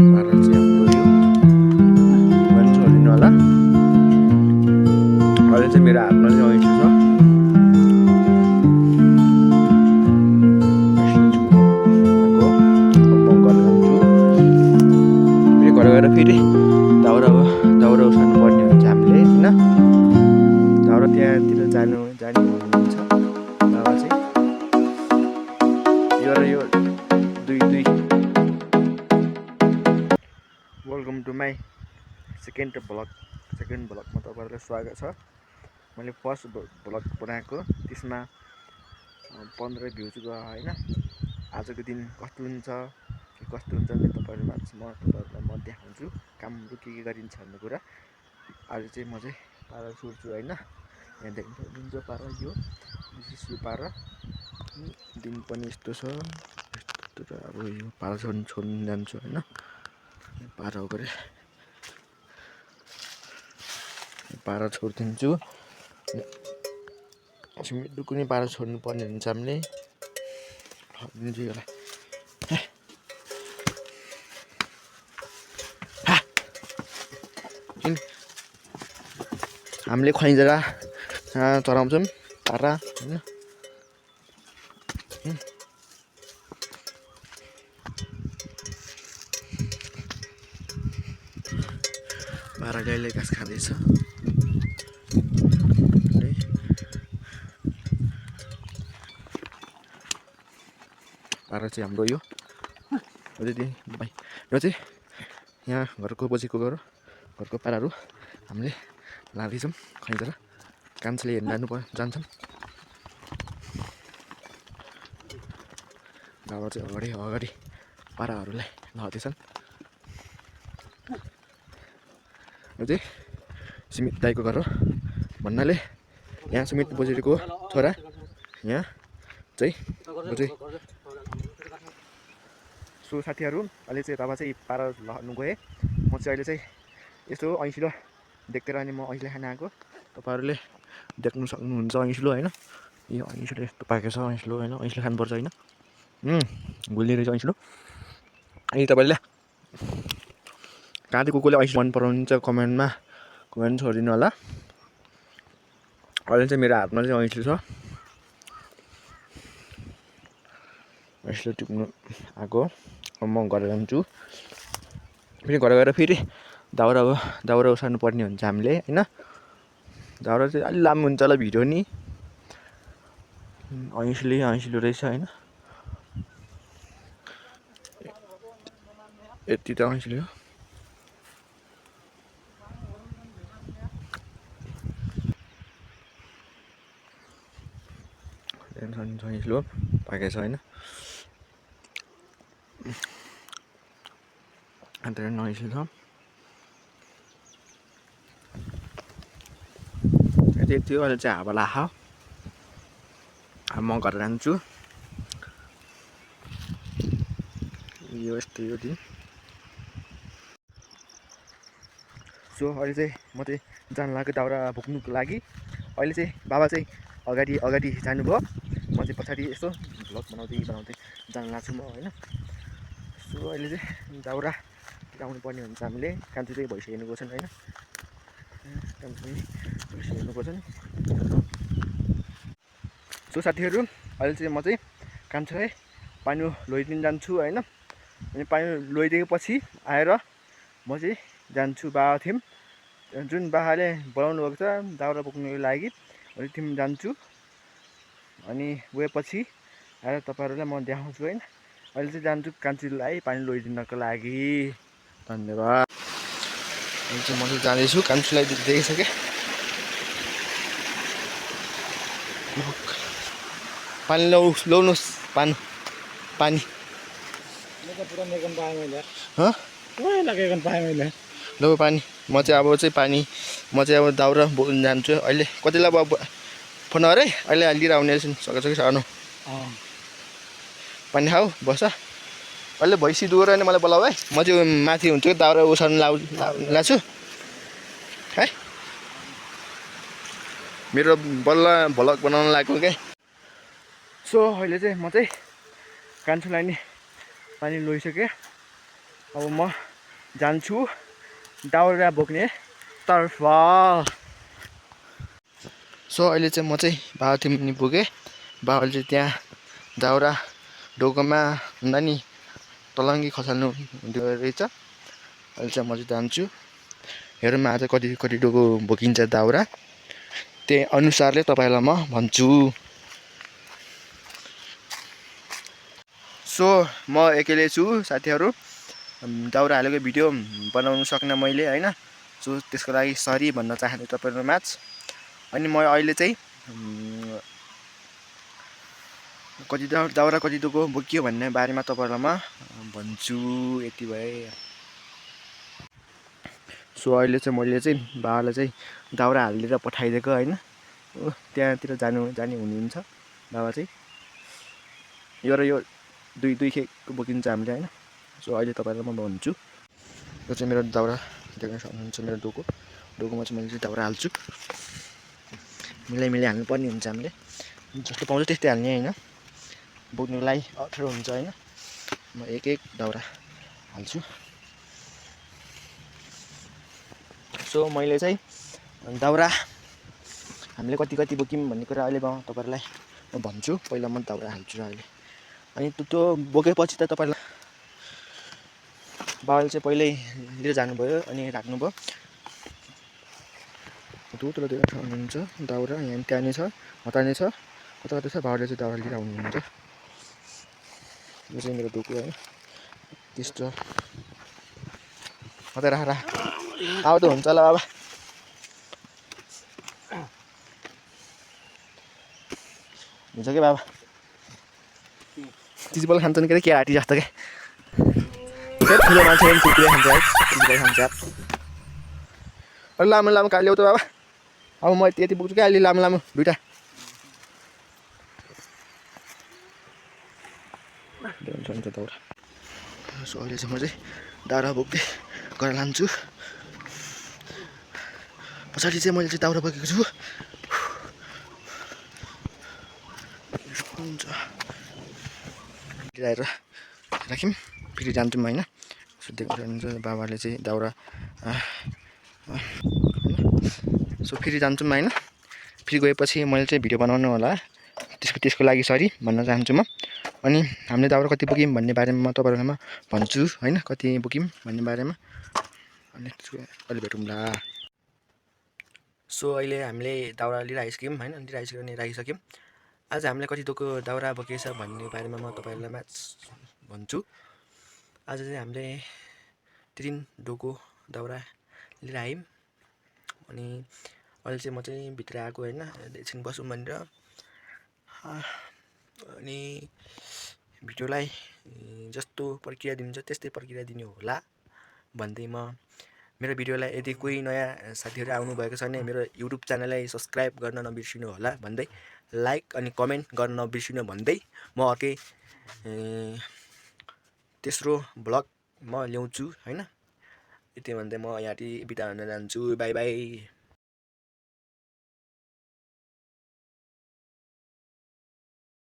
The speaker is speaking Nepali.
पारा चाहिँ हाम्रो यो भन्छ छोडिनु होला। अहिले चाहिँ मेरो हातमा चाहिँ ऐँठो छ। घर गएर फेरि दाउरा उठाउनु पर्ने हुन्छ हामीले होइन। दाउरा त्यहाँतिर जाने हुनुहुन्छ बाबा चाहिँ यो र यो दुई वेलकम टु माई सेकेन्ड भ्लगमा तपाईँहरूलाई स्वागत छ। मैले फर्स्ट भ्लग बनाएको त्यसमा 15 भ्युज गयो होइन। आजको दिन कस्तो हुन्छ भने तपाईँहरूलाई म देखाउँछु कामहरू के गरिन्छ भन्ने कुरा। आज चाहिँ म चाहिँ पारा छोड्छु होइन। यहाँ देख्नु जुन चाहिँ पारा यो पारा दिन पनि यस्तो छ। यस्तो अब यो पारा छोड्नु जान्छु होइन। पारा गरे पारा छोडिदिन्छु। मिठो कुनै पारा छोड्नु पर्ने हुन्छ हामीले। हामीले खैँजरा चढाउँछौँ पारा होइन। पारा गाईले घाँस खाँदैछ। पारा चाहिँ हाम्रो यो यो चाहिँ यहाँ घरको बजेको घरको पाराहरू हामीले लाँदैछौँ खैँजरा। कान्छीले हेर्नु जान्छन्। बाबा चाहिँ अगाडि पाराहरूलाई लाँदैछन्। यो चाहिँ सुमित दाईको घर हो भन्नाले यहाँ सुमित बोजूको छोरा यहाँ चाहिँ बोजू। सो साथीहरू अहिले चाहिँ बाबा चाहिँ पारा लानु गए। म चाहिँ अहिले चाहिँ यस्तो ऐँसिलो देख्दै रहने म ऐँसिलो खान आएको। तपाईँहरूले देख्नु सक्नुहुन्छ ऐँसिलो होइन। यो ऐँसिलो यस्तो पाकेको छ ऐँसिलो होइन। ऐँसिलो खानुपर्छ होइन। गुल्ने रहेछ ऐँसिलो। अनि तपाईँले कहाँदेखि कसले ऐँसिलो मन पराउनुहुन्छ कमेन्ट छोडिदिनु होला। अहिले चाहिँ मेरो हातमा चाहिँ ऐँसिलो छ। ऐँसिलो टिप्नु आएको म घर जान्छु। फेरि घर गएर फेरि दाउरा उठाउनु पर्ने हुन्छ हामीले होइन। दाउरा चाहिँ अलि लामो हुन्छ होला भिडियो नि। ऐँसिलो रहेछ होइन। यति त ऐँसिलो हो। ऐँसिलो पाकेको छ होइन। अन्त ऐँसिलो छ। यति हो। अहिले चाहिँ हावा लाखा म घर जान्छु। यो यस्तो यो दिन। सो अहिले चाहिँ म चाहिँ जान लाग्यो दाउरा बोक्नुको लागि। अहिले चाहिँ बाबा चाहिँ अगाडि जानुभयो। म चाहिँ पछाडि यसो भ्लग बनाउँदै जान लाग्छु म होइन। सो अहिले चाहिँ दाउरा टिकाउनु पर्ने हुन्छ हामीले। कान्छी चाहिँ भइसकेको छन् होइन। कान्छी भइसकेको छन्। सो साथीहरू अहिले चाहिँ म चाहिँ कान्छीलाई पानी ल्याइदिन जान्छु होइन। अनि पानी ल्याइदिएपछि आएर म चाहिँ जान्छु बाबा थियौँ जुन बाबाले बोलाउनु भएको छ दाउरा बोक्नुको लागि। अनि थियौँ जान्छु। अनि गएपछि आएर तपाईँहरूलाई म देखाउँछु होइन। अहिले चाहिँ जान्छु कान्छीलाई पानी ल्याइदिनको लागि। धन्यवाद। अहिले चाहिँ म चाहिँ जाँदैछु कान्छीलाई देखिसकेँ। पानी ल्याउनुहोस् पानी लो पानी। म चाहिँ अब दाउरा बोक्नु जान्छु। अहिले कतिलाई अब फोन अरे अहिले लिएर आउने सके सानो पानी खाऊ बस। अहिले भैँसी दुएर नि मलाई बोलाऊ है। म चाहिँ माथि हुन्छु दाउरा उठाउनु लाग्छु है। मेरो बल्ल भ्लग बनाउन लागेको क्या। सो अहिले चाहिँ म चाहिँ कान्छीलाई नि पानी ल्याइसकेँ। अब म जान्छु दाउरा बोक्ने तर्फ। सो अहिले चाहिँ म चाहिँ बाबाथि मुनि पुगेँ। बाबाले चाहिँ त्यहाँ दाउरा डोकोमा हुँदा नि तलङ्गी खसाल्नु हुँदो रहेछ। अहिले चाहिँ म चाहिँ जान्छु। हेरौँ आज कति कति डोको बोकिन्छ दाउरा, त्यही अनुसारले तपाईँलाई म भन्छु। सो म एक्लै छु साथीहरू, दाउरा हालेको भिडियो बनाउनु सक्न मैले होइन। सो त्यसको लागि सरी भन्न चाहन्छु तपाईँहरू माझ। अनि म अहिले चाहिँ कति दाउरा कति डोको बोकियो भन्ने बारेमा तपाईँहरूलाई म भन्छु। यति भए। सो अहिले चाहिँ मैले चाहिँ बाबालाई चाहिँ दाउरा हालिदिएर पठाइदिएको होइन। त्यहाँतिर जाने हुनुहुन्छ बाबा चाहिँ। यो र यो दुई खेप बोकिन्छ हामीले होइन। सो अहिले तपाईँलाई म भन्छु। यो चाहिँ मेरो दाउरा देख्न सक्नुहुन्छ, मेरो डोकोमा चाहिँ मैले चाहिँ दाउरा हाल्छु। मिलाई हाल्नुपर्ने हुन्छ हामीले, जस्तो पाउँछ त्यस्तै हाल्ने होइन, बोक्नुलाई अप्ठ्यारो हुन्छ होइन। म एक दाउरा हाल्छु। सो मैले चाहिँ दाउरा हामीले कति कति बोक्यौँ भन्ने कुरा अहिले म तपाईँहरूलाई म भन्छु। पहिला म दाउरा हाल्छु अहिले, अनि त्यो बोकेपछि त तपाईँलाई बाबाले चाहिँ पहिल्यै लिएर जानुभयो अनि राख्नुभयो। दुधहरू दिएर हुनुहुन्छ दाउरा यहाँ त्यहाँ छ, हतार्ने छ, कता कता छ। बाबाले चाहिँ दाउरा लिएर आउनुहुन्छ। यो चाहिँ मेरो डोको होइन, त्यस्तो हतार राख आउँदो हुन्छ होला बाबा। हुन्छ कि बाबा, चिजबल खान्छन् के के आँटी जस्तो क्या ठुलो मान्छे पनि कुकुरे खान्छ है, चिजबल खान्छ। अलिक लामो लामो काट ल्याउ त बाबा। अब म यति पुग्छु क्या, अलि लामो लामो दुइटा। हुन्छ दाउरा। सो अहिले चाहिँ म चाहिँ दाउरा बोक्दै गरेर लान्छु। पछाडि चाहिँ मैले चाहिँ दाउरा बोकेको छु। हुन्छ ल्याएर राख्यौँ, फेरि जान्छौँ होइन। सो देख्नुहुन्छ बाबाले चाहिँ दाउरा होइन। सो फेरि जान्छौँ होइन। फेरि गएपछि मैले चाहिँ भिडियो बनाउनु होला, त्यसको लागि सरी भन्न चाहन्छु म। अनि हामीले दाउरा कति बोक्यौँ भन्ने बारेमा म तपाईँहरूलाई म भन्छु होइन, कति बोक्यौँ भन्ने बारेमा। अनि त्यसको अहिले भेटौँला। सो अहिले हामीले दाउरा लिएर आइसक्यौँ होइन, लिएर आइसक्यौँ अनि राखिसक्यौँ। आज हामीले कति डोको दाउरा बोकेछ भन्ने बारेमा म तपाईँहरूलाई म्याच भन्छु। आज चाहिँ हामीले 3 डोको दाउरा लिएर आयौँ। अनि अहिले चाहिँ म चाहिँ भित्र आएको होइन, एकछिन बसौँ भनेर। अनि भिडियोलाई जस्तो प्रक्रिया दिन्छ त्यस्तै प्रक्रिया दिनु होला भन्दै म मेरो भिडियोलाई यदि कोही नयाँ साथीहरू आउनुभएको छ भने मेरो युट्युब च्यानललाई सब्सक्राइब गर्न नबिर्सिनु होला भन्दै, लाइक अनि कमेन्ट गर्न नबिर्सिनु भन्दै म अर्कै तेस्रो भ्लग म ल्याउँछु होइन। यति भन्दै म यहाँ बिदा हुन जान्छु। By by.